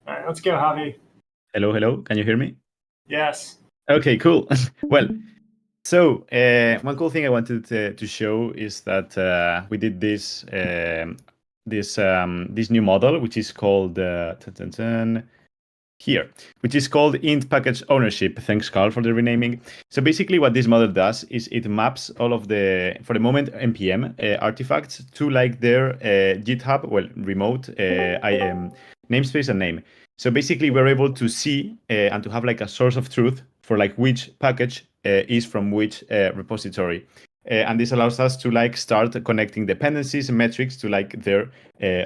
All right, let's go, Javi. Hello, hello. Can you hear me? Yes. Okay, cool. Well, so one cool thing I wanted to show is that we did this new model, which is called here, which is called int package ownership. Thanks, Carl, for the renaming. So basically, what this model does is it maps all of the, for the moment, npm artifacts to like their GitHub, well, remote namespace and name. So basically, we're able to see and to have like a source of truth for like which package is from which repository. And this allows us to like start connecting dependencies and metrics to like their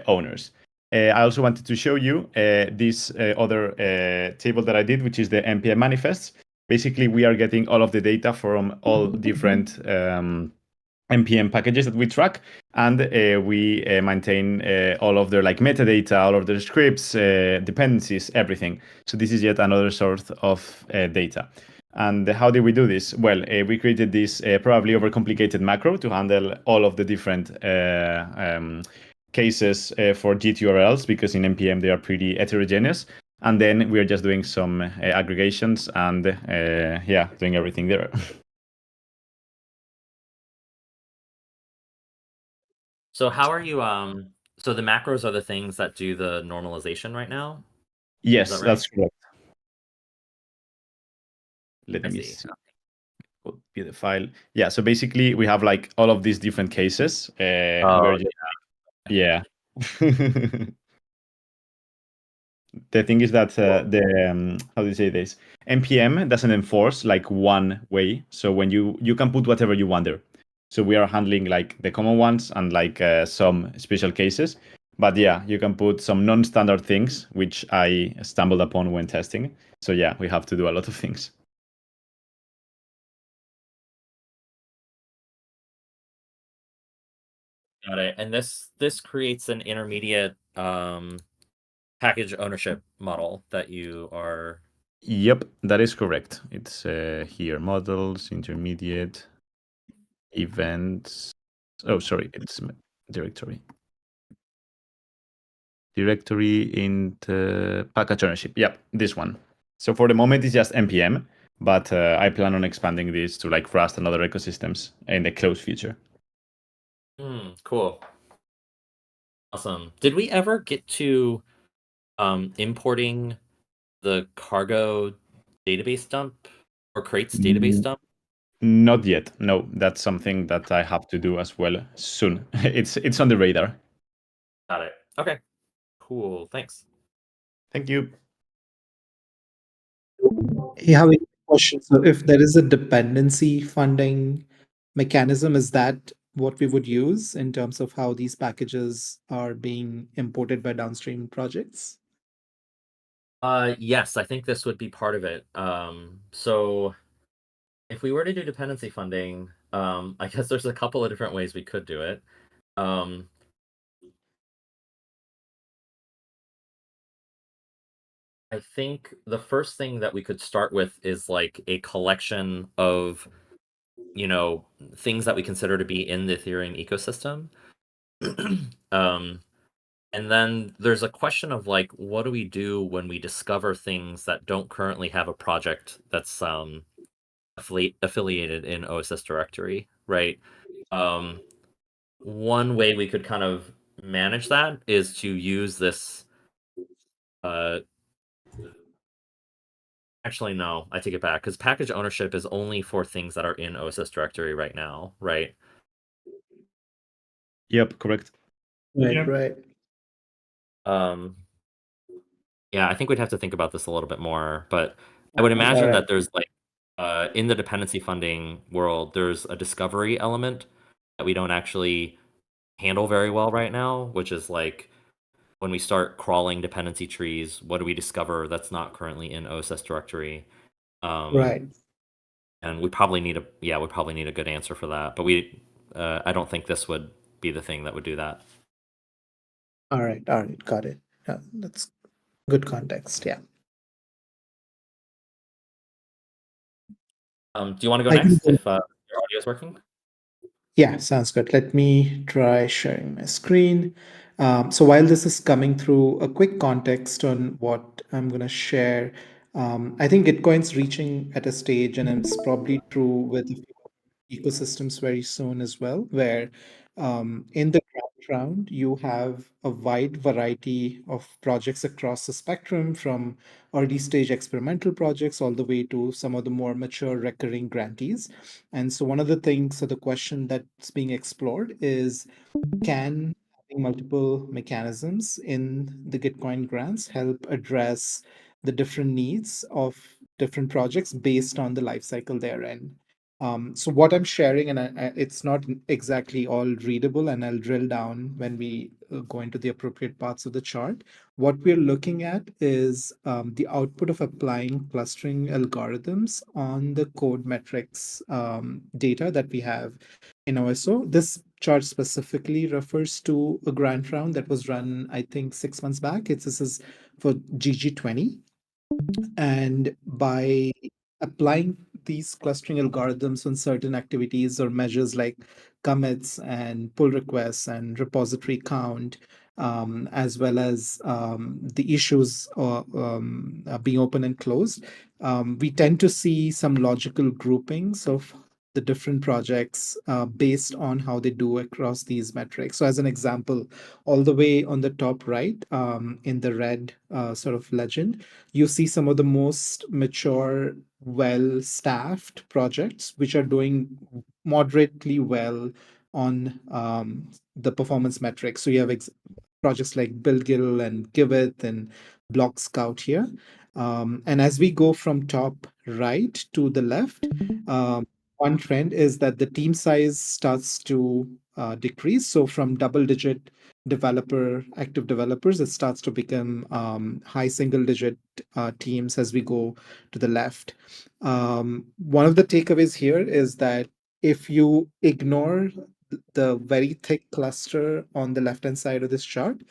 owners. I also wanted to show you this other table that I did, which is the npm manifests. Basically, we are getting all of the data from all different npm packages that we track, and we maintain all of their like metadata, all of their scripts, dependencies, everything. So this is yet another source of data. And how did we do this? Well, we created this probably overcomplicated macro to handle all of the different cases for Git URLs, because in npm they are pretty heterogeneous. And then we're just doing some aggregations and yeah, doing everything there. So how are you? So the macros are the things that do the normalization right now? Yes, Is that right? that's correct. Let I me see. see. View the file. Yeah, so basically we have like all of these different cases. Oh, yeah. The thing is that how do you say this? npm doesn't enforce like one way. So when you can put whatever you want there. So we are handling like the common ones and like some special cases. But yeah, you can put some non-standard things, which I stumbled upon when testing. So yeah, we have to do a lot of things. got it. And this creates an intermediate package ownership model that you are. Yep, that is correct. It's here, models, intermediate, events. Oh, sorry, it's directory. Directory in the package ownership. Yep, this one. So for the moment, it's just npm, but I plan on expanding this to like Rust and other ecosystems in the close future. Cool. Awesome. Did we ever get to importing the cargo database dump or crates database dump? Not yet. No, that's something that I have to do as well soon. It's on the radar. Got it. Okay. Cool. Thanks. Thank you. Hey, have a question. So if there is a dependency funding mechanism, is that what we would use in terms of how these packages are being imported by downstream projects? Yes, I think this would be part of it. So if we were to do dependency funding, I guess there's a couple of different ways we could do it. I think the first thing that we could start with is like a collection of, things that we consider to be in the Ethereum ecosystem. And then there's a question of like, what do we do when we discover things that don't currently have a project that's affiliated in OSS directory, right? One way we could kind of manage that is to use this. Actually, no, I take it back, because package ownership is only for things that are in OSS directory right now, right? Yep, correct. Right, Yep. right. Yeah, I think we'd have to think about this a little bit more, but I would imagine that there's like, in the dependency funding world, there's a discovery element that we don't actually handle very well right now, which is like when we start crawling dependency trees, what do we discover that's not currently in OSS directory? Right. And we probably need a good answer for that. But I don't think this would be the thing that would do that. All right. Got it. Yeah, that's good context. Yeah. Do you want to go I can next go- if your audio is working? Yeah, sounds good. Let me try sharing my screen. So while this is coming through, a quick context on what I'm going to share. I think Gitcoin's reaching at a stage, and it's probably true with a few ecosystems very soon as well, where in the grant round, you have a wide variety of projects across the spectrum, from early stage experimental projects all the way to some of the more mature recurring grantees. And so one of the things, so the question that's being explored is, can having multiple mechanisms in the Gitcoin grants help address the different needs of different projects based on the life cycle they're in? So what I'm sharing, and it's not exactly all readable, and I'll drill down when we go into the appropriate parts of the chart. What we're looking at is the output of applying clustering algorithms on the code metrics data that we have in OSO. This chart specifically refers to a grant round that was run, I think, 6 months back. This is for GG20. And by applying these clustering algorithms on certain activities or measures like commits and pull requests and repository count, as well as the issues being open and closed, we tend to see some logical groupings of the different projects based on how they do across these metrics. So, as an example, all the way on the top right, in the red sort of legend, you see some of the most mature, well staffed projects which are doing moderately well on the performance metrics. So you have projects like BuildGill and Giveth and Block Scout here. And as we go from top right to the left, one trend is that the team size starts to decrease. So from double digit active developers, it starts to become high single digit teams as we go to the left. One of the takeaways here is that if you ignore the very thick cluster on the left hand side of this chart,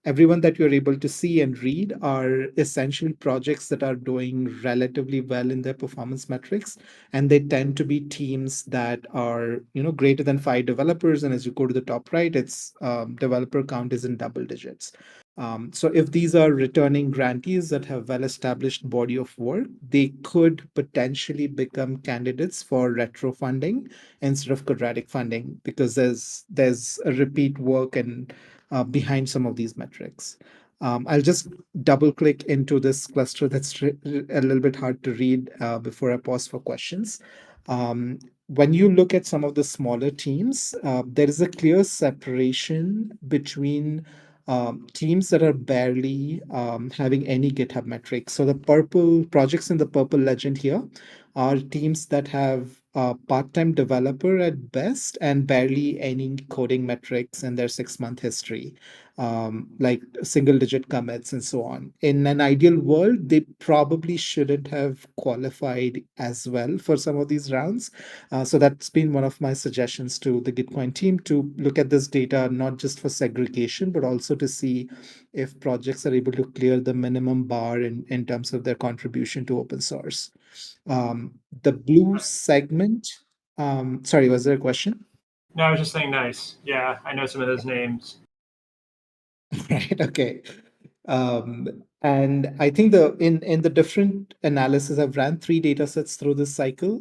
everyone that you're able to see and read are essentially projects that are doing relatively well in their performance metrics, and they tend to be teams that are greater than 5 developers. And as you go to the top right, its developer count is in double digits. So if these are returning grantees that have well established body of work, they could potentially become candidates for retro funding instead of quadratic funding, because there's a repeat work and behind some of these metrics. I'll just double click into this cluster that's a little bit hard to read before I pause for questions. When you look at some of the smaller teams, there is a clear separation between teams that are barely having any GitHub metrics. So the purple projects in the purple legend here are teams that have a part-time developer at best and barely any coding metrics in their 6-month history, like single-digit commits and so on. In an ideal world, they probably shouldn't have qualified as well for some of these rounds. So that's been one of my suggestions to the Gitcoin team, to look at this data not just for segregation, but also to see if projects are able to clear the minimum bar in terms of their contribution to open source. The blue segment, sorry, was there a question? No, I was just saying nice. Yeah, I know some of those names. Right. Okay. And I think in the different analysis, I've ran 3 data sets through this cycle.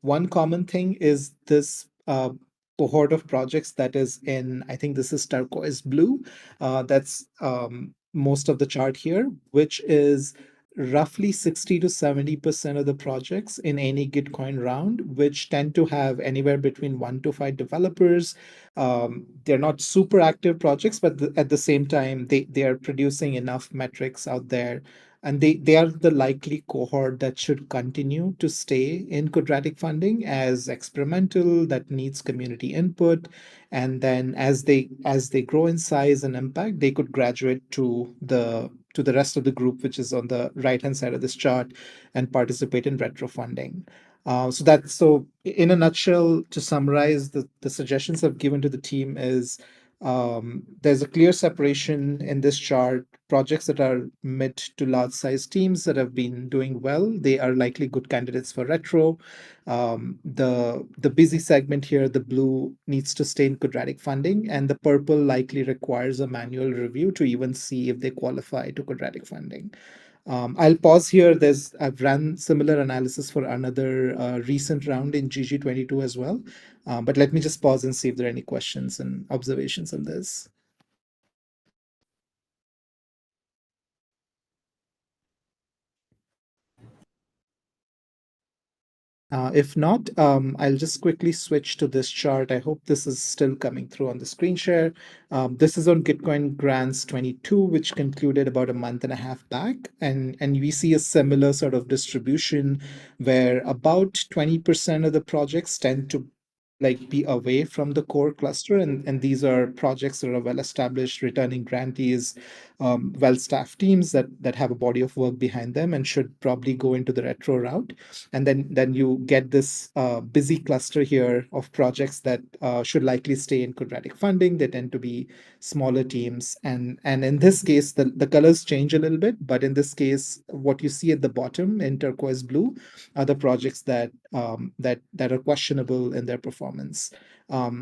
One common thing is this cohort of projects that is in, I think this is turquoise blue. That's most of the chart here, which is roughly 60 to 70% of the projects in any Gitcoin round, which tend to have anywhere between 1 to 5 developers. They're not super active projects, but at the same time, they are producing enough metrics out there. And they are the likely cohort that should continue to stay in quadratic funding as experimental, that needs community input. And then as they grow in size and impact, they could graduate to the rest of the group, which is on the right hand side of this chart, and participate in retro funding. So in a nutshell, to summarize, the suggestions I've given to the team is There's a clear separation in this chart. Projects that are mid to large size teams that have been doing well, they are likely good candidates for retro. The busy segment here, the blue, needs to stay in quadratic funding, and the purple likely requires a manual review to even see if they qualify to quadratic funding. I'll pause here. I've ran similar analysis for another recent round in GG22 as well. But let me just pause and see if there are any questions and observations on this. If not, I'll just quickly switch to this chart. I hope this is still coming through on the screen share. This is on Gitcoin Grants 22, which concluded about a month and a half back. And we see a similar sort of distribution where about 20% of the projects tend to be away from the core cluster. And these are projects that are well established, returning grantees, well-staffed teams that have a body of work behind them and should probably go into the retro route. And then you get this busy cluster here of projects that should likely stay in quadratic funding. They tend to be smaller teams, and in this case the colors change a little bit, but in this case what you see at the bottom in turquoise blue are the projects that that are questionable in their performance.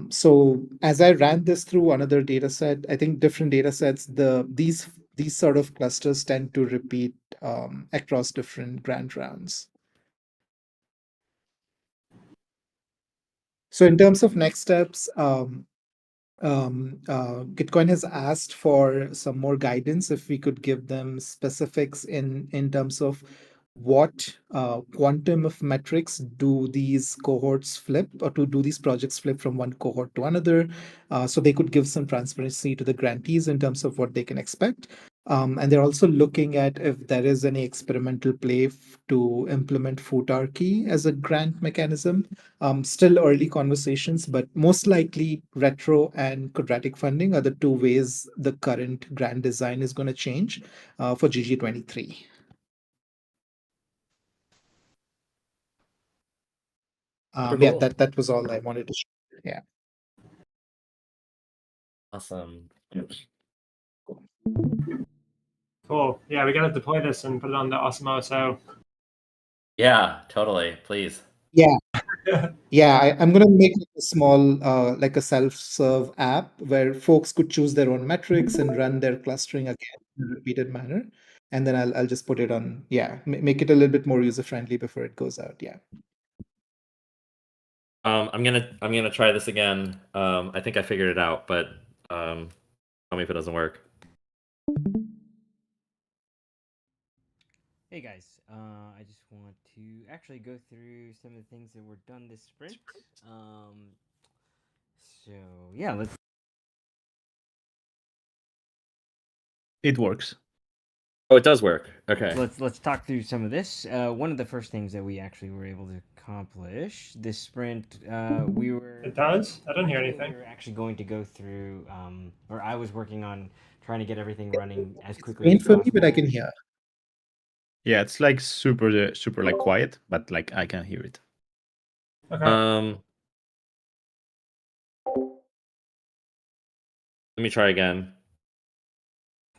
So as I ran this through another data set, I think different data sets, these sort of clusters tend to repeat across different grant rounds. So in terms of next steps, Gitcoin has asked for some more guidance, if we could give them specifics in terms of what quantum of metrics do these cohorts flip, or do these projects flip from one cohort to another, so they could give some transparency to the grantees in terms of what they can expect. And they're also looking at if there is any experimental play to implement Futarchy as a grant mechanism. Still early conversations, but most likely retro and quadratic funding are the two ways the current grant design is going to change for GG23. Yeah, Cool. that was all I wanted to share. Yeah. Awesome. Cool. Yeah, we got to deploy this and put it on the Osmoso. Yeah, totally. Please. Yeah. Yeah, I'm going to make a small, like a self-serve app where folks could choose their own metrics and run their clustering again in a repeated manner. And then I'll just put it on, make it a little bit more user-friendly before it goes out. Yeah. I'm gonna try this again. I think I figured it out, but tell me if it doesn't work. Hey guys, I just want to actually go through some of the things that were done this sprint. So yeah, let's. It works. Oh, it does work. Okay. Let's talk through some of this. One of the first things that we actually were able to accomplish this sprint, we were. It does? I didn't hear anything. We were actually going to go through, or I was working on trying to get everything running as quickly as possible. But I can hear. Yeah, it's like super like quiet, but like I can hear it. Okay. Let me try again.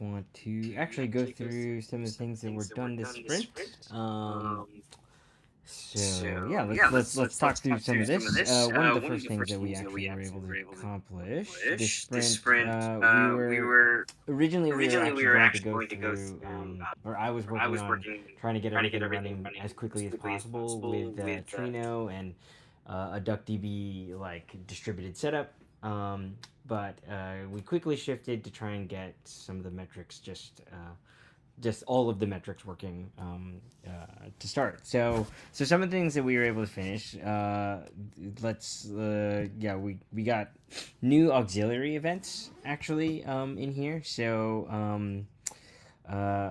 Want to actually go through some of the things that were done this sprint. So yeah, let's talk through some of this. One of the first things that we actually were able to accomplish this sprint, we were originally going to go through, or I was working on trying to get everything running as quickly as possible with Trino and a DuckDB like distributed setup. But we quickly shifted to try and get some of the metrics just all of the metrics working to start. So some of the things that we were able to finish. We got new auxiliary events actually in here. So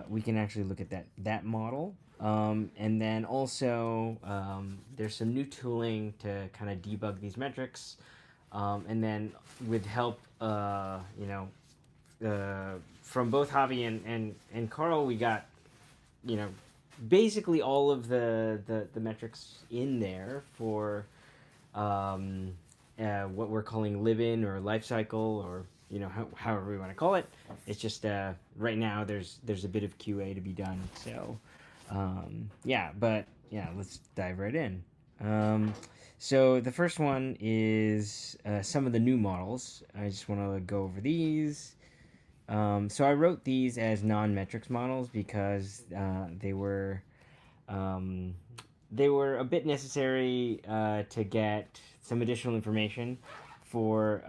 we can actually look at that model. And then also there's some new tooling to kind of debug these metrics. And then with help, from both Javi and Carl, we got, basically all of the metrics in there for what we're calling live-in or life cycle or you know, however we want to call it. It's just right now there's a bit of QA to be done. So yeah, but yeah, let's dive right in. So the first one is some of the new models. I just want to go over these. So I wrote these as non-metrics models because they were a bit necessary to get some additional information for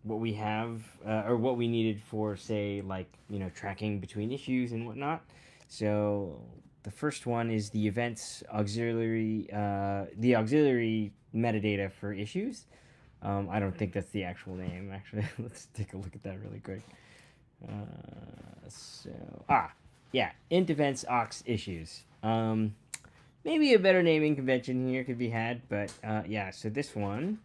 what we have or what we needed for, say, like, you know, tracking between issues and whatnot. So the first one is the events auxiliary, the auxiliary metadata for issues. I don't think that's the actual name, actually. Let's take a look at that really quick. Yeah, int events aux issues. Maybe a better naming convention here could be had, but yeah, so this one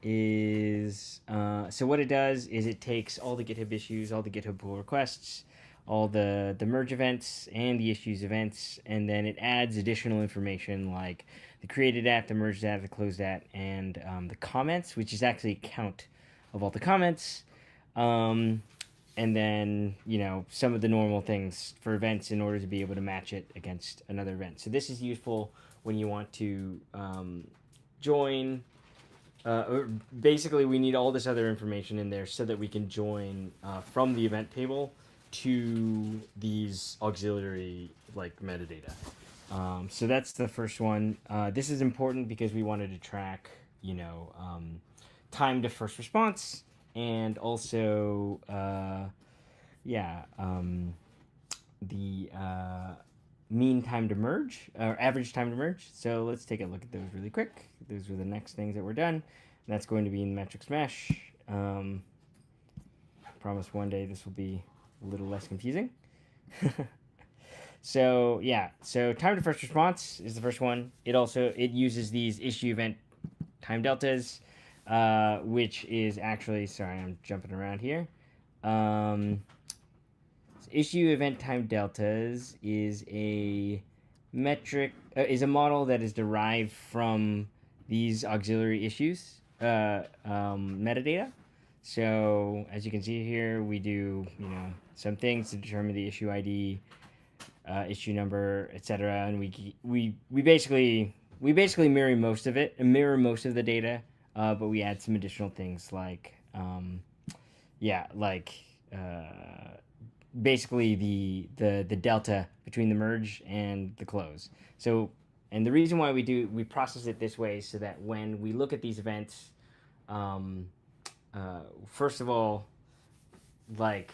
is, so what it does is it takes all the GitHub issues, all the GitHub pull requests, all the merge events and the issues events, and then it adds additional information like the created at, the merged at, the closed at, and the comments, which is actually a count of all the comments. And then, you know, some of the normal things for events in order to be able to match it against another event. So this is useful when you want to join. Basically, we need all this other information in there so that we can join from the event table to these auxiliary like metadata. So that's the first one. This is important because we wanted to track, you know, time to first response, and also, the mean time to merge, or average time to merge. So let's take a look at those really quick. Those are the next things that were done. That's going to be in metrics mesh. Promise one day this will be a little less confusing. So yeah, so time to first response is the first one. It uses these issue event time deltas, which is actually, sorry, I'm jumping around here. Issue event time deltas is a metric, is a model that is derived from these auxiliary issues metadata. So as you can see here, we do, you know, some things to determine the issue ID, issue number, etc. And we basically mirror most of it, mirror most of the data, but we add some additional things like basically the delta between the merge and the close. So, and the reason why we process it this way is so that when we look at these events, first of all, like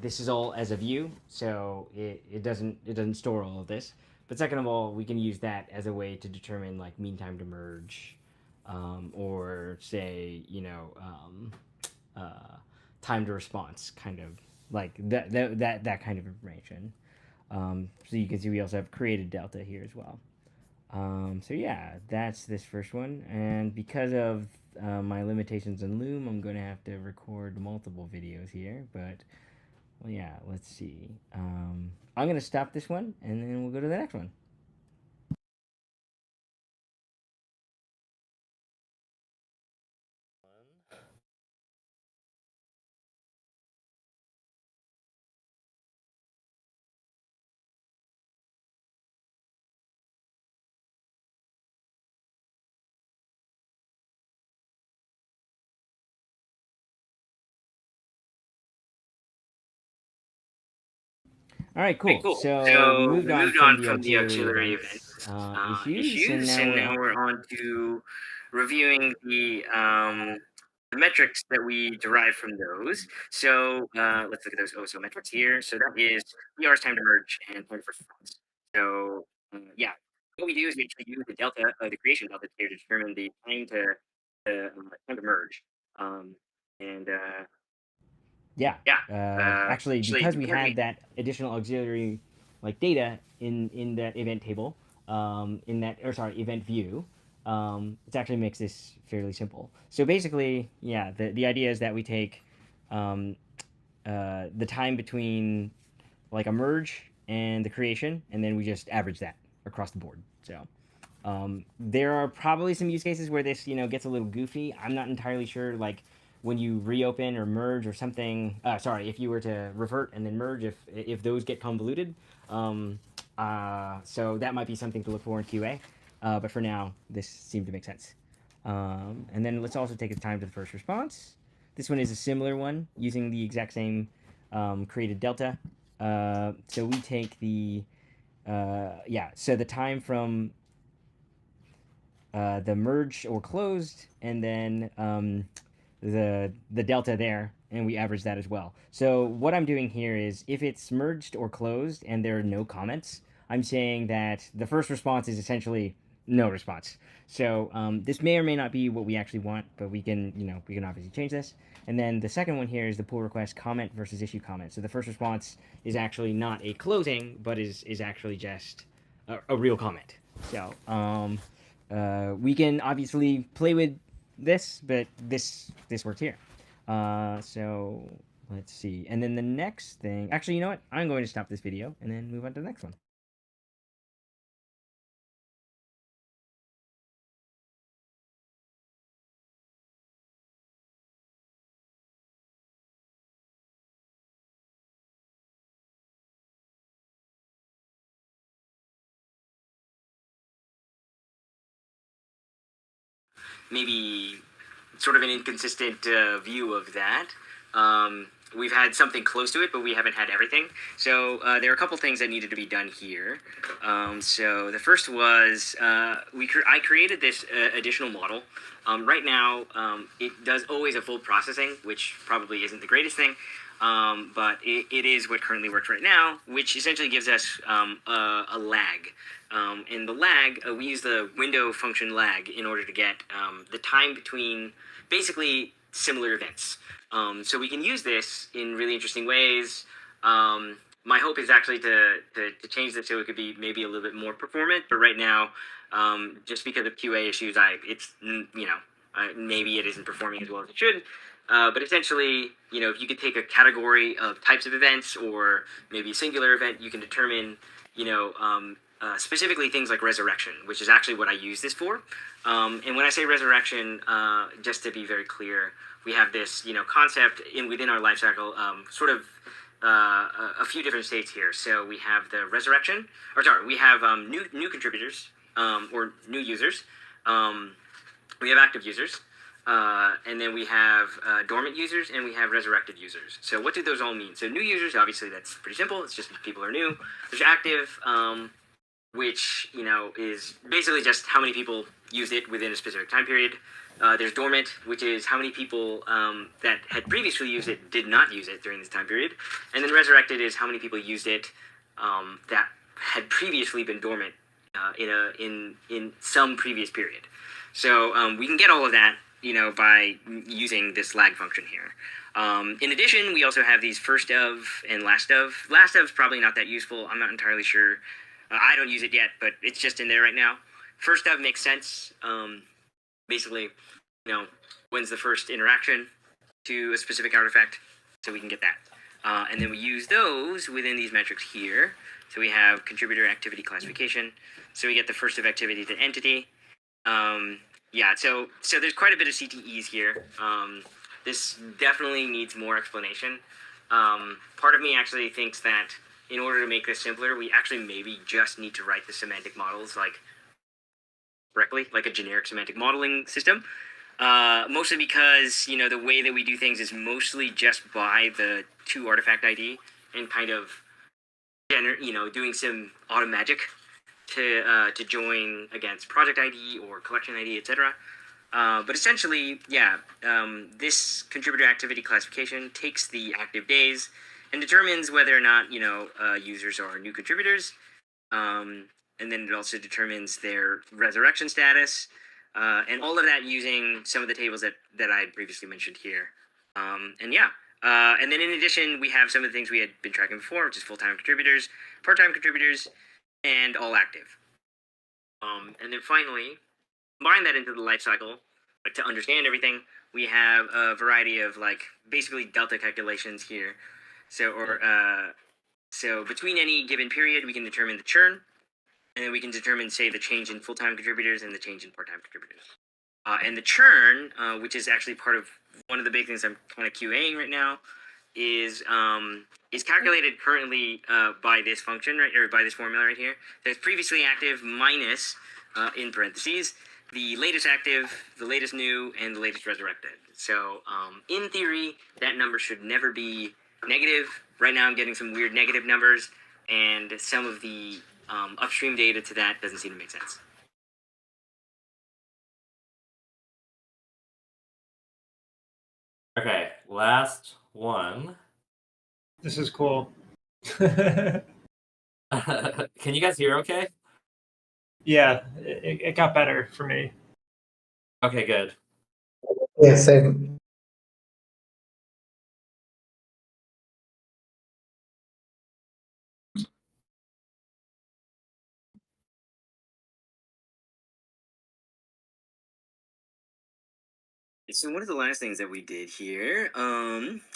this is all as a view, so it doesn't store all of this. But second of all, we can use that as a way to determine like mean time to merge, or say, you know, time to response, kind of like that kind of information. So you can see we also have created delta here as well. So yeah, that's this first one. And because of my limitations on Loom, I'm going to have to record multiple videos here. But, well, yeah, let's see. I'm going to stop this one, and then we'll go to the next one. All right, cool. So we moved on from the auxiliary events issues, and now we're on to reviewing the metrics that we derive from those. So let's look at those OSO metrics here. So that is PR's time to merge and time to first response. So yeah, what we do is we actually use the delta, the creation delta, to determine the time to merge. Actually, because we had that additional auxiliary like data in that event table, event view, it actually makes this fairly simple. So basically, yeah, the idea is that we take the time between like a merge and the creation, and then we just average that across the board. So there are probably some use cases where this, you know, gets a little goofy. I'm not entirely sure, like, when you reopen or merge or something, sorry, if you were to revert and then merge, if those get convoluted. So that might be something to look for in QA. But for now, this seemed to make sense. And then let's also take the time to the first response. This one is a similar one using the exact same created delta. So we take the so the time from the merge or closed, and then the delta there, and we average that as well. So what I'm doing here is if it's merged or closed and there are no comments, I'm saying that the first response is essentially no response. So this may or may not be what we actually want, but we can obviously change this. And then the second one here is the pull request comment versus issue comment. So the first response is actually not a closing, but is actually just a real comment. So we can obviously play with this, but this works here. So let's see. And then the next thing, actually, you know what? I'm going to stop this video and then move on to the next one. Maybe sort of an inconsistent view of that. We've had something close to it, but we haven't had everything. So there are a couple things that needed to be done here. So the first was I created this additional model. Right now, it does always a full processing, which probably isn't the greatest thing. But it is what currently works right now, which essentially gives us a lag. In the lag, we use the window function lag in order to get the time between basically similar events. So we can use this in really interesting ways. My hope is actually to change this so it could be maybe a little bit more performant. But right now, just because of QA issues, maybe it isn't performing as well as it should. But essentially, if you could take a category of types of events or maybe a singular event, you can determine, specifically things like resurrection, which is actually what I use this for. And when I say resurrection, just to be very clear, we have this, concept within our lifecycle, sort of a few different states here. So we have the resurrection, we have new contributors or new users. We have active users. And then we have dormant users, and we have resurrected users. So what do those all mean? So new users, obviously, that's pretty simple. It's just people are new. There's active, which, is basically just how many people used it within a specific time period. There's dormant, which is how many people that had previously used it did not use it during this time period. And then resurrected is how many people used it that had previously been dormant in some previous period. So we can get all of that by using this lag function here. In addition, we also have these first of and last of. Last of is probably not that useful. I'm not entirely sure. I don't use it yet, but it's just in there right now. First of makes sense. Basically, when's the first interaction to a specific artifact, so we can get that. And then we use those within these metrics here. So we have contributor activity classification. So we get the first of activity to entity. So there's quite a bit of CTEs here. This definitely needs more explanation. Part of me actually thinks that in order to make this simpler, we actually maybe just need to write the semantic models correctly, like a generic semantic modeling system. Mostly because, the way that we do things is mostly just by the to artifact ID and kind of, doing some auto magic to join against project ID or collection ID, etc. But essentially, this contributor activity classification takes the active days and determines whether or not, users are new contributors. And then it also determines their resurrection status, and all of that using some of the tables that I previously mentioned here. And then in addition, we have some of the things we had been tracking before, which is full-time contributors, part-time contributors, and all active. And then finally, combine that into the life cycle. To understand everything, we have a variety of basically delta calculations here. So between any given period, we can determine the churn, and then we can determine, say, the change in full-time contributors and the change in part-time contributors. And the churn, which is actually part of one of the big things I'm kind of QAing right now, is calculated currently by this function, right, or by this formula right here. So it's previously active minus, in parentheses, the latest active, the latest new, and the latest resurrected. So in theory, that number should never be negative. Right now I'm getting some weird negative numbers, and some of the upstream data to that doesn't seem to make sense. Okay, last one. This is cool. Can you guys hear okay? Yeah, it got better for me. Okay, good. Yeah, same. So one of the last things that we did here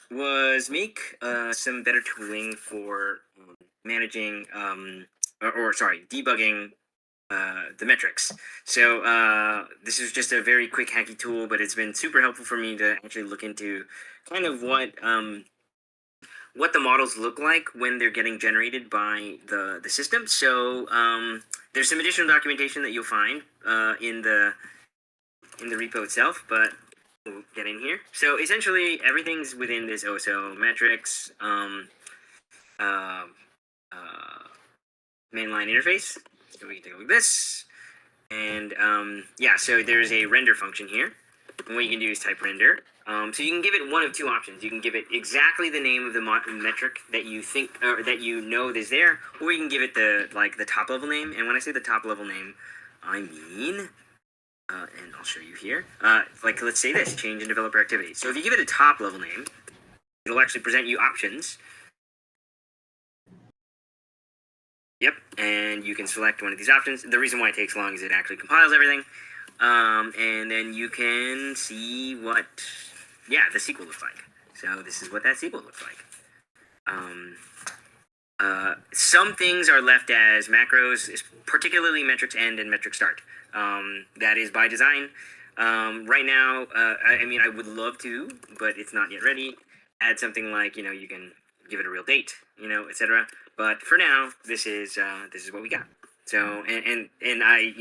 was make some better tooling for managing debugging the metrics. So this is just a very quick hacky tool, but it's been super helpful for me to actually look into kind of what the models look like when they're getting generated by the system. So there's some additional documentation that you'll find in the repo itself, but we'll get in here. So essentially, everything's within this OSO metrics mainline interface. So we can take a look at this. And yeah, so there's a render function here. And what you can do is type render. So you can give it one of two options. You can give it exactly the name of the metric that you think, or that you know is there, or you can give it the top level name. And when I say the top level name, I mean, and I'll show you here. Like let's say this, change in developer activity. So if you give it a top level name, it'll actually present you options. Yep, and you can select one of these options. The reason why it takes long is it actually compiles everything. And then you can see what, the SQL looks like. So this is what that SQL looks like. Some things are left as macros, particularly metrics end and metric start. That is by design. Right now, I mean, I would love to, but it's not yet ready. Add something like, you can give it a real date, etc. But for now, this is what we got. So, and I,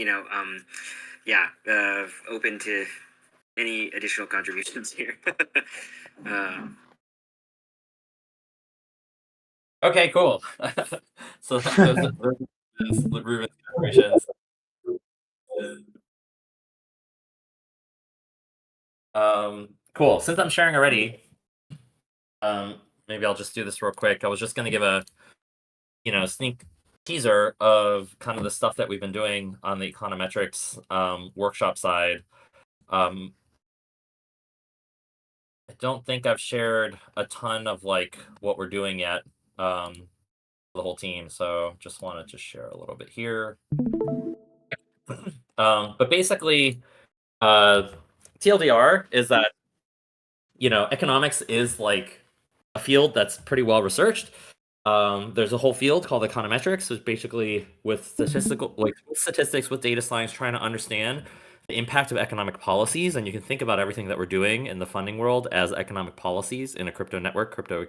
open to any additional contributions here. Okay, cool. So those are Ruben's contributions. Cool. Since I'm sharing already, maybe I'll just do this real quick. I was just going to give a, sneak teaser of kind of the stuff that we've been doing on the econometrics workshop side. I don't think I've shared a ton of like what we're doing yet, the whole team. So just wanted to share a little bit here. But basically, TLDR is that, economics is like a field that's pretty well researched. There's a whole field called econometrics, which basically with statistics, with data science, trying to understand the impact of economic policies. And you can think about everything that we're doing in the funding world as economic policies in a crypto network, crypto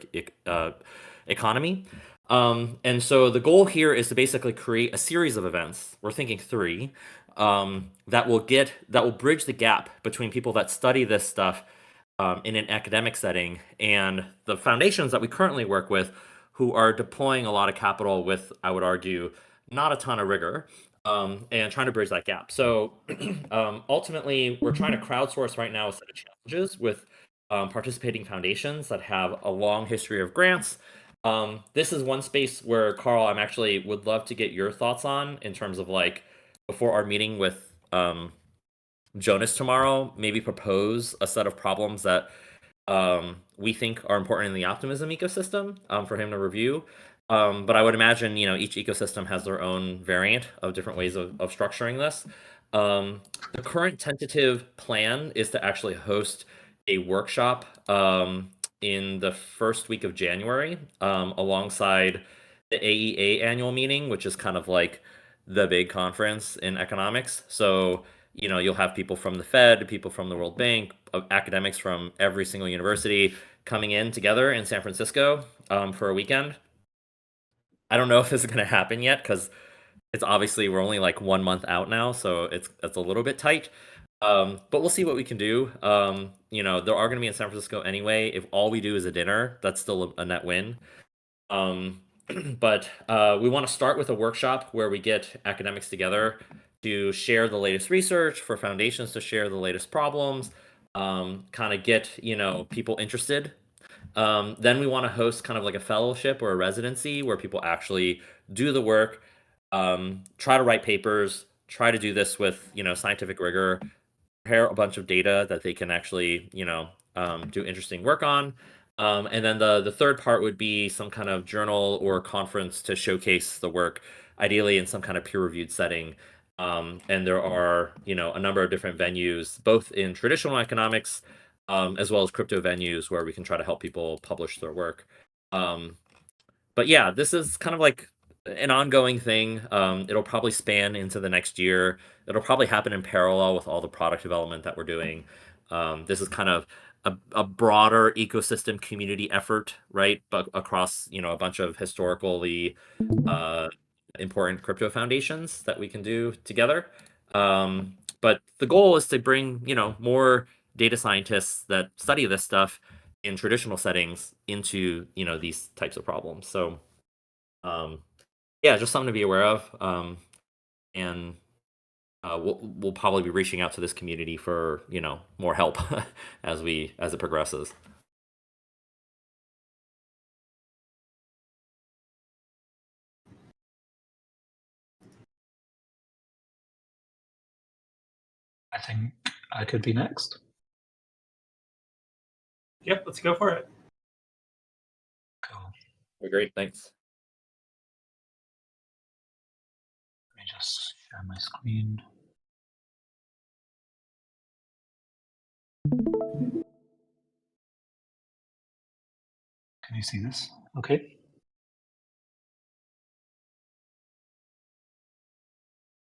economy. And so the goal here is to basically create a series of events. We're thinking 3 that will bridge the gap between people that study this stuff in an academic setting and the foundations that we currently work with, who are deploying a lot of capital with, I would argue, not a ton of rigor, and trying to bridge that gap. So ultimately, we're trying to crowdsource right now a set of challenges with participating foundations that have a long history of grants. This is one space where, Carl, I'm actually would love to get your thoughts on in terms of like, before our meeting with Jonas tomorrow, maybe propose a set of problems that we think are important in the optimism ecosystem for him to review. But I would imagine, each ecosystem has their own variant of different ways of structuring this. The current tentative plan is to actually host a workshop in the first week of January alongside the AEA annual meeting, which is kind of like the big conference in economics. So you'll have people from the Fed, people from the World Bank, academics from every single university coming in together in San Francisco for a weekend. I don't know if this is going to happen yet because it's obviously we're only like 1 month out now, so it's a little bit tight. But we'll see what we can do. There are going to be in San Francisco anyway. If all we do is a dinner, that's still a net win. But we want to start with a workshop where we get academics together to share the latest research, for foundations to share the latest problems, kind of get people interested. Then we want to host kind of like a fellowship or a residency where people actually do the work, try to write papers, try to do this with scientific rigor, prepare a bunch of data that they can actually do interesting work on. And then the third part would be some kind of journal or conference to showcase the work, ideally in some kind of peer-reviewed setting. And there are a number of different venues, both in traditional economics as well as crypto venues, where we can try to help people publish their work. But yeah, this is kind of like an ongoing thing. It'll probably span into the next year. It'll probably happen in parallel with all the product development that we're doing. This is kind of a broader ecosystem community effort, right? But across a bunch of historically important crypto foundations that we can do together. But the goal is to bring more data scientists that study this stuff in traditional settings into these types of problems. So yeah, just something to be aware of. And we'll probably be reaching out to this community for more help as it progresses. I think I could be next. Yep, let's go for it. Cool. Great, thanks. Let me just share my screen. Can you see this? Okay.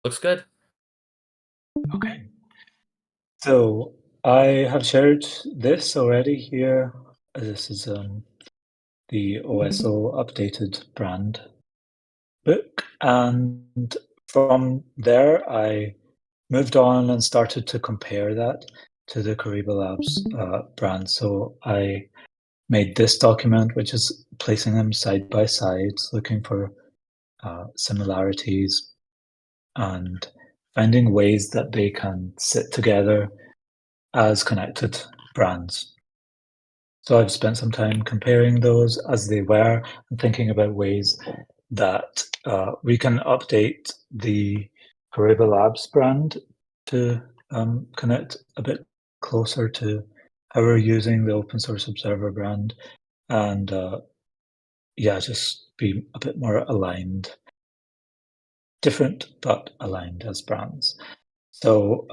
Looks good. Okay. So I have shared this already here. This is the OSO updated brand book. And from there, I moved on and started to compare that to the Kyriba Labs brand. So I made this document, which is placing them side by side, looking for similarities and finding ways that they can sit together as connected brands. So I've spent some time comparing those as they were and thinking about ways that we can update the Kyriba Labs brand to connect a bit closer to how we're using the Open Source Observer brand, and yeah, just be a bit more aligned. Different, but aligned as brands. So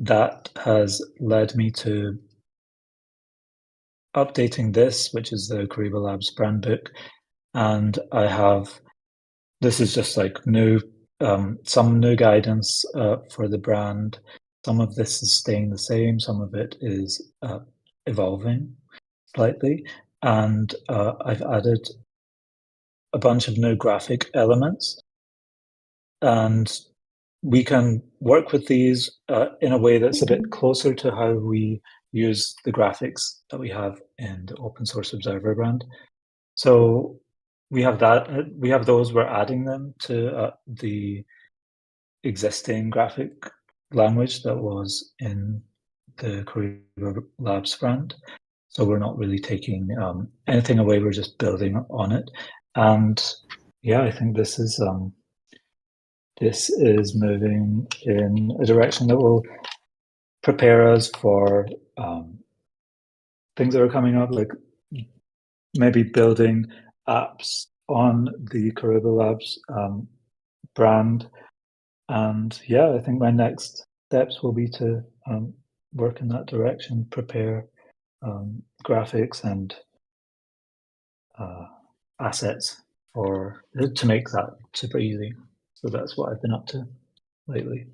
that has led me to updating this, which is the Kyriba Labs brand book. And this is just like some new guidance for the brand. Some of this is staying the same, some of it is evolving slightly. And I've added a bunch of new graphic elements. And we can work with these in a way that's a bit closer to how we use the graphics that we have in the Open Source Observer brand. So we have those, we're adding them to the existing graphic language that was in the Kyriba Labs brand. So we're not really taking anything away, we're just building on it. And yeah, I think this is moving in a direction that will prepare us for things that are coming up, like maybe building apps on the Kyriba Labs brand. And yeah, I think my next steps will be to work in that direction, prepare graphics and assets to make that super easy. So that's what I've been up to lately.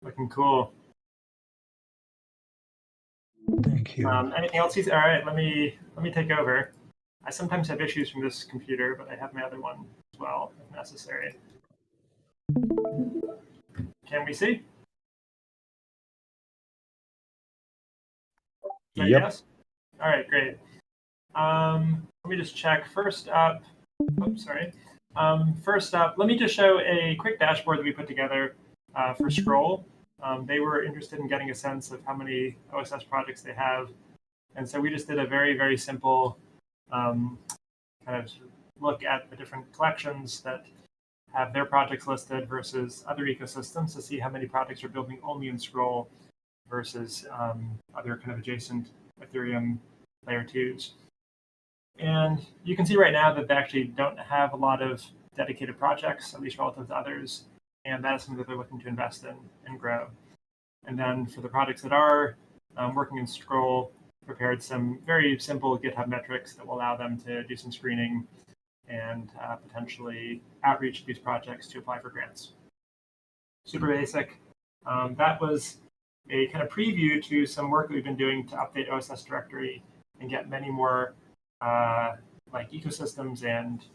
Looking cool. Thank you. Anything else? All right, let me take over. I sometimes have issues from this computer, but I have my other one as well, if necessary. Can we see? Yep. Yes? All right, great. Let me just check. First up, let me just show a quick dashboard that we put together for Scroll. They were interested in getting a sense of how many OSS projects they have. And so we just did a very, very simple kind of look at the different collections that have their projects listed versus other ecosystems to see how many projects are building only in Scroll versus other kind of adjacent Ethereum layer 2s. And you can see right now that they actually don't have a lot of dedicated projects, at least relative to others. And that is something that they're looking to invest in and grow. And then for the projects that are working in Scroll, prepared some very simple GitHub metrics that will allow them to do some screening and potentially outreach these projects to apply for grants. Super basic. That was a kind of preview to some work that we've been doing to update OSS directory and get many more like ecosystems and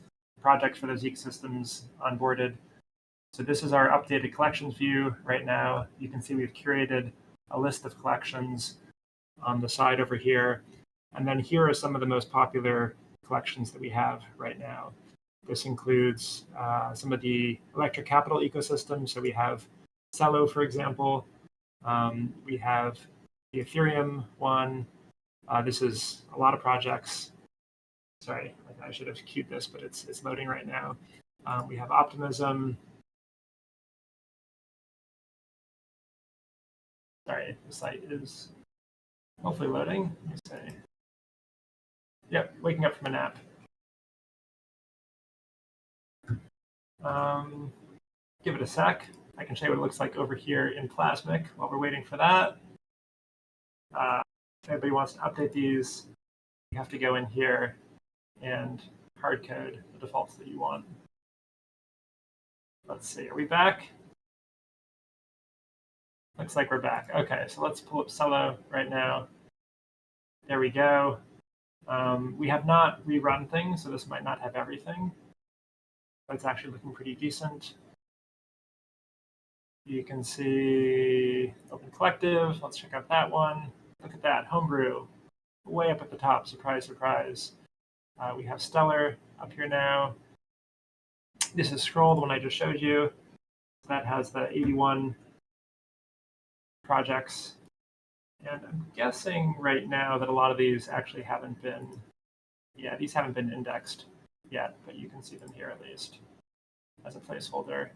projects for those ecosystems onboarded. So this is our updated collections view right now. You can see we've curated a list of collections on the side over here. And then here are some of the most popular collections that we have right now. This includes some of the Electric Capital ecosystem. So we have Celo, for example. We have the Ethereum one. This is a lot of projects. Sorry, I should have queued this, but it's loading right now. We have Optimism. Sorry, the site is hopefully loading. Let me see. Yep, waking up from a nap. Give it a sec. I can show you what it looks like over here in Plasmic while we're waiting for that. If anybody wants to update these, you have to go in here and hard code the defaults that you want. Let's see, are we back? Looks like we're back. Okay, so let's pull up Celo right now. There we go. We have not rerun things, so this might not have everything, but it's actually looking pretty decent. You can see Open Collective. Let's check out that one. Look at that, Homebrew, way up at the top. Surprise, surprise. We have Stellar up here now. This is Scroll, the one I just showed you. That has the 81 projects. And I'm guessing right now that a lot of these actually haven't been, these haven't been indexed yet, but you can see them here at least as a placeholder.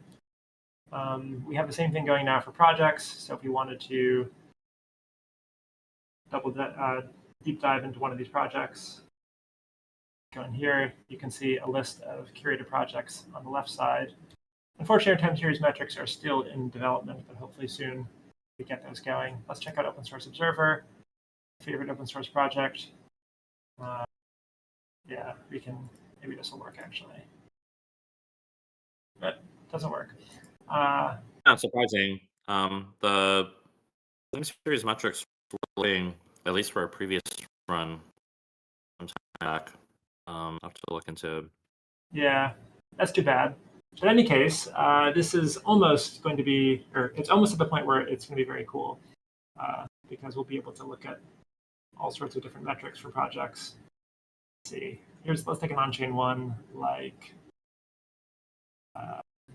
We have the same thing going now for projects. So if you wanted to deep dive into one of these projects, go in here, you can see a list of curated projects on the left side. Unfortunately, our time series metrics are still in development, but hopefully soon we get those going. Let's check out Open Source Observer, favorite open source project. Yeah, we can, maybe this will work actually. But it doesn't work. Not surprising. The time series metrics were leading, at least for a previous run, some time back. I'll have to look into. Yeah, that's too bad. But in any case, this is almost going to be, or it's almost at the point where it's going to be very cool because we'll be able to look at all sorts of different metrics for projects. Let's see, let's take an on-chain one like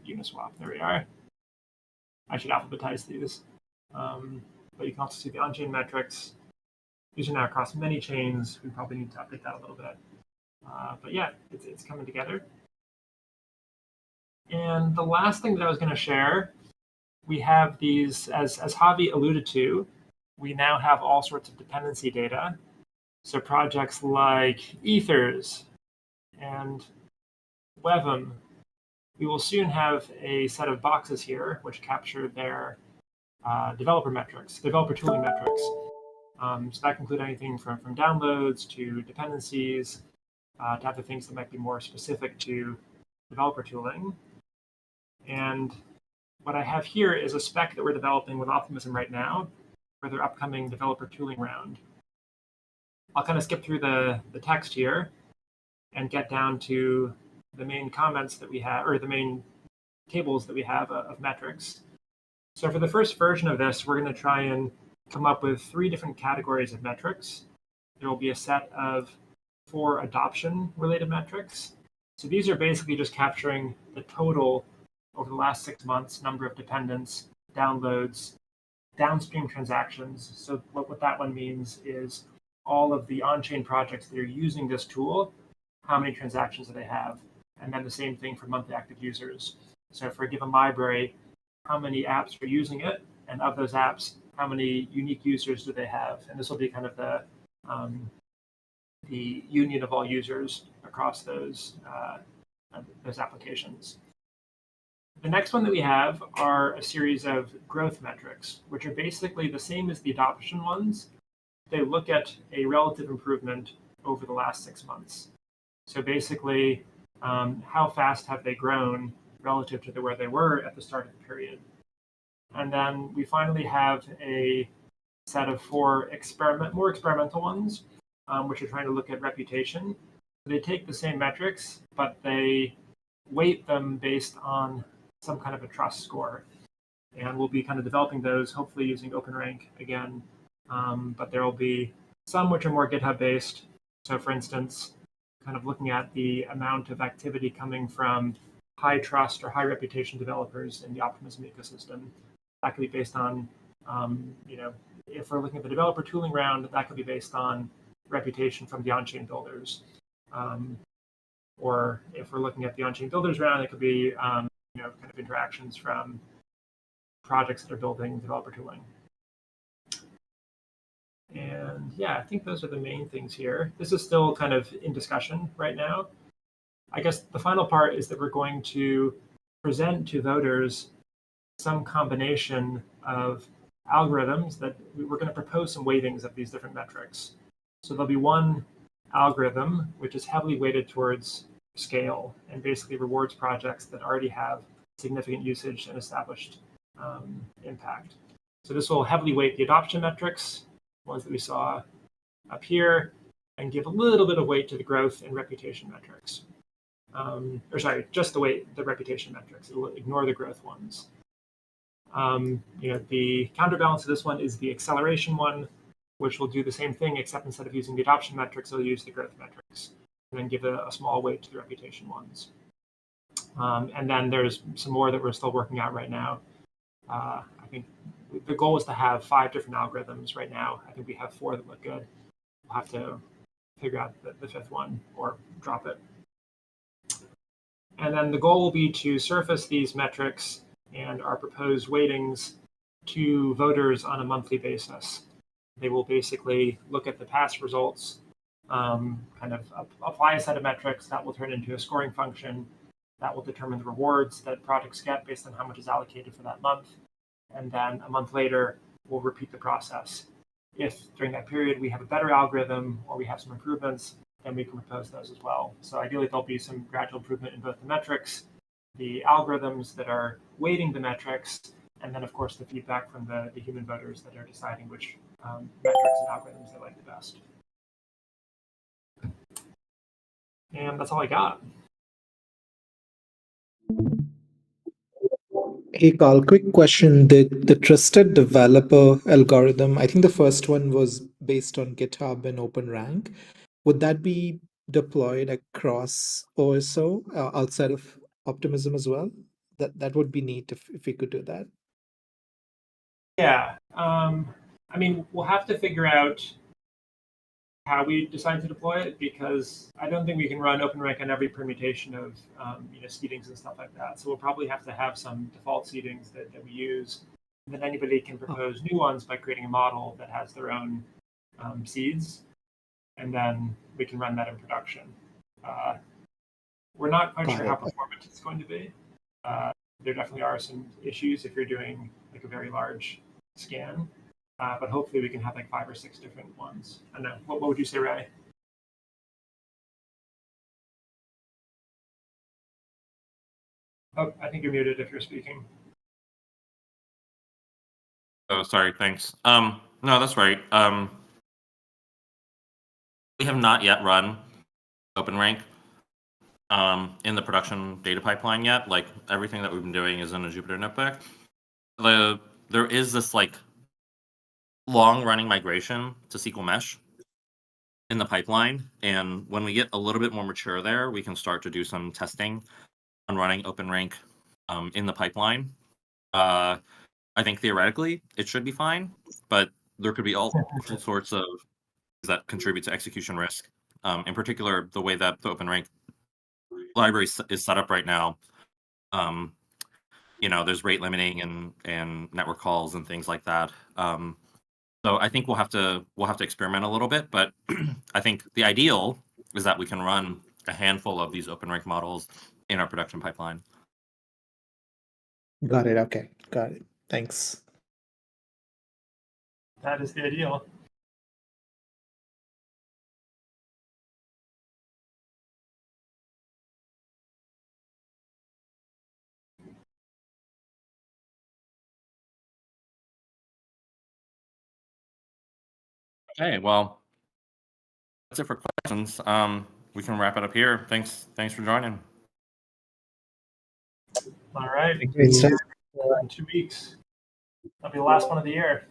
Uniswap. There we are. I should alphabetize these. But you can also see the on-chain metrics. These are now across many chains. We probably need to update that a little bit. But yeah, it's coming together. And the last thing that I was going to share, we have these, as Javi alluded to, we now have all sorts of dependency data. So projects like Ethers and Wevum, we will soon have a set of boxes here which capture their developer metrics, developer tooling metrics. So that can include anything from downloads to dependencies to other things that might be more specific to developer tooling. And what I have here is a spec that we're developing with Optimism right now for their upcoming developer tooling round. I'll kind of skip through the text here and get down to the main comments that we have, or the main tables that we have of metrics. So for the first version of this, we're going to try and come up with 3 different categories of metrics. There will be a set of 4 adoption-related metrics. So these are basically just capturing the total over the last 6 months, number of dependents, downloads, downstream transactions. So what that one means is all of the on-chain projects that are using this tool, how many transactions do they have? And then the same thing for monthly active users. So for a given library, how many apps are using it? And of those apps, how many unique users do they have? And this will be kind of the union of all users across those applications. The next one that we have are a series of growth metrics, which are basically the same as the adoption ones. They look at a relative improvement over the last 6 months. So basically, how fast have they grown relative to where they were at the start of the period? And then we finally have a set of 4 more experimental ones, which are trying to look at reputation. They take the same metrics, but they weight them based on some kind of a trust score. And we'll be kind of developing those, hopefully using OpenRank again. But there will be some which are more GitHub based. So for instance, kind of looking at the amount of activity coming from high trust or high reputation developers in the Optimism ecosystem. That could be based on, if we're looking at the developer tooling round, that could be based on reputation from the on-chain builders. Or if we're looking at the on-chain builders round, it could be kind of interactions from projects that are building developer tooling. And yeah, I think those are the main things here. This is still kind of in discussion right now. I guess the final part is that we're going to present to voters some combination of algorithms that we're going to propose some weightings of these different metrics. So there'll be one algorithm which is heavily weighted towards scale and basically rewards projects that already have significant usage and established impact. So this will heavily weight the adoption metrics, ones that we saw up here, and give a little bit of weight to the growth and reputation metrics. Just the reputation metrics. It'll ignore the growth ones. The counterbalance to this one is the acceleration one, which will do the same thing, except instead of using the adoption metrics, it'll use the growth metrics, and then give a small weight to the reputation ones. And then there's some more that we're still working out right now. I think the goal is to have 5 different algorithms right now. I think we have 4 that look good. We'll have to figure out the 5th one or drop it. And then the goal will be to surface these metrics and our proposed weightings to voters on a monthly basis. They will basically look at the past results, kind of apply a set of metrics that will turn into a scoring function that will determine the rewards that projects get based on how much is allocated for that month. And then a month later, we'll repeat the process. If during that period we have a better algorithm or we have some improvements, then we can propose those as well. So ideally, there'll be some gradual improvement in both the metrics, the algorithms that are weighting the metrics, and then, of course, the feedback from the human voters that are deciding which metrics and algorithms they like the best. And that's all I got. Hey, Carl, quick question. The trusted developer algorithm, I think the first one was based on GitHub and OpenRank. Would that be deployed across OSO outside of Optimism as well? That would be neat if we could do that. Yeah. We'll have to figure out how we decide to deploy it, because I don't think we can run OpenRank on every permutation of seedings and stuff like that. So we'll probably have to have some default seedings that we use. And then anybody can propose new ones by creating a model that has their own seeds. And then we can run that in production. We're not quite sure how performant it's going to be. There definitely are some issues if you're doing like a very large scan. But hopefully we can have like 5 or 6 different ones. I don't know. What would you say, Ray? Oh, I think you're muted if you're speaking. Oh, sorry. Thanks. No, that's right. We have not yet run OpenRank in the production data pipeline yet. Like everything that we've been doing is in a Jupyter Notebook. There is this like long running migration to SQL Mesh in the pipeline, and when we get a little bit more mature there, we can start to do some testing on running OpenRank in the pipeline. I think theoretically it should be fine, but there could be all sorts of things that contribute to execution risk. In particular, the way that the OpenRank library is set up right now. There's rate limiting and network calls and things like that. So I think we'll have to experiment a little bit, but I think the ideal is that we can run a handful of these OpenRank models in our production pipeline. Got it. Okay. Got it. Thanks. That is the ideal. Okay, well, that's it for questions. We can wrap it up here. Thanks for joining. All right. Great stuff. In 2 weeks. That'll be the last one of the year.